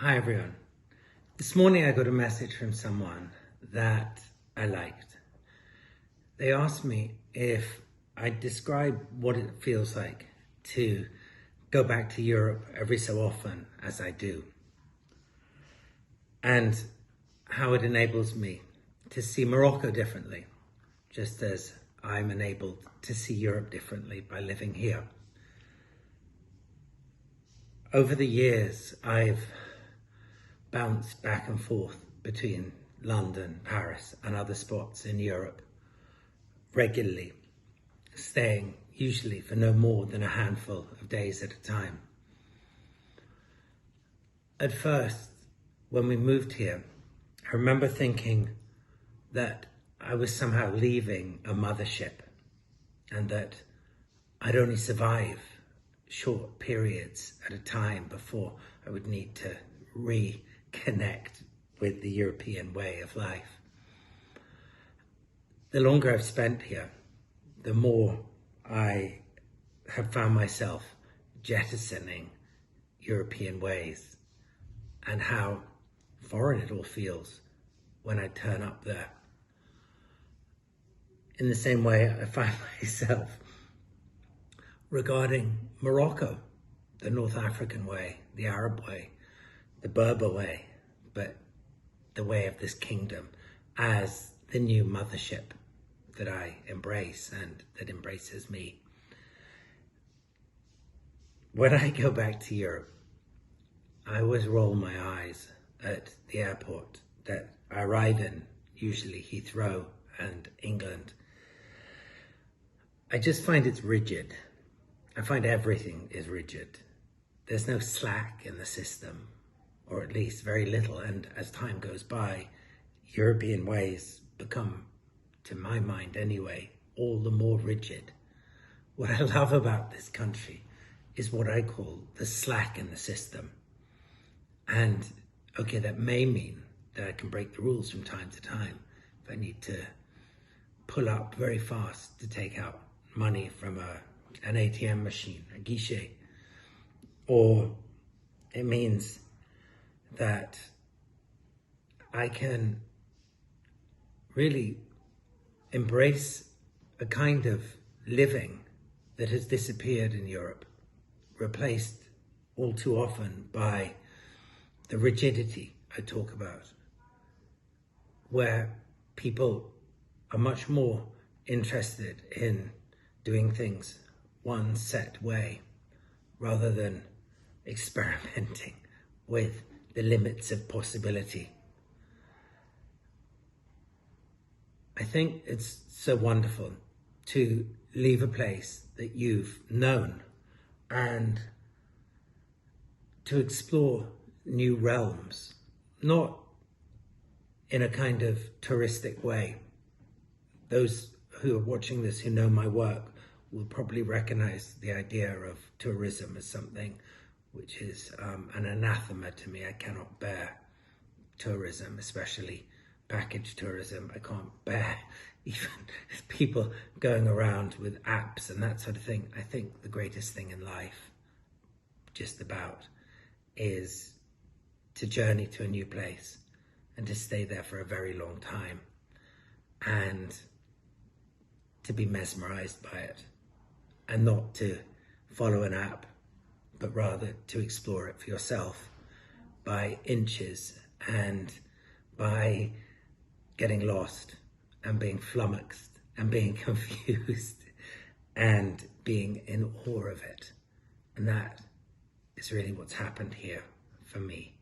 Hi everyone. This morning I got a message from someone that I liked. They asked me if I describe what it feels like to go back to Europe every so often as I do, and how it enables me to see Morocco differently, just as I'm enabled to see Europe differently by living here. Over the years, I've bounced back and forth between London, Paris, and other spots in Europe regularly, staying usually for no more than a handful of days at a time. At first, when we moved here, I remember thinking that I was somehow leaving a mothership and that I'd only survive short periods at a time before I would need to reconnect with the European way of life. The longer I've spent here, the more I have found myself jettisoning European ways and how foreign it all feels when I turn up there. In the same way, I find myself regarding Morocco, the North African way, the Arab way, the Berber way, but the way of this kingdom, as the new mothership that I embrace and that embraces me. When I go back to Europe, I always roll my eyes at the airport that I arrive in, usually Heathrow and England. I just find it's rigid. I find everything is rigid. There's no slack in the system, or at least very little. And as time goes by, European ways become, to my mind anyway, all the more rigid. What I love about this country is what I call the slack in the system. And okay, that may mean that I can break the rules from time to time if I need to pull up very fast to take out money from an ATM machine, a guichet. Or it means that I can really embrace a kind of living that has disappeared in Europe, replaced all too often by the rigidity I talk about, where people are much more interested in doing things one set way rather than experimenting with the limits of possibility. I think it's so wonderful to leave a place that you've known and to explore new realms, not in a kind of touristic way. Those who are watching this who know my work will probably recognize the idea of tourism as something which is an anathema to me. I cannot bear tourism, especially package tourism. I can't bear even people going around with apps and that sort of thing. I think the greatest thing in life, just about, is to journey to a new place and to stay there for a very long time and to be mesmerized by it, and not to follow an app, but rather to explore it for yourself by inches and by getting lost and being flummoxed and being confused and being in awe of it. And that is really what's happened here for me.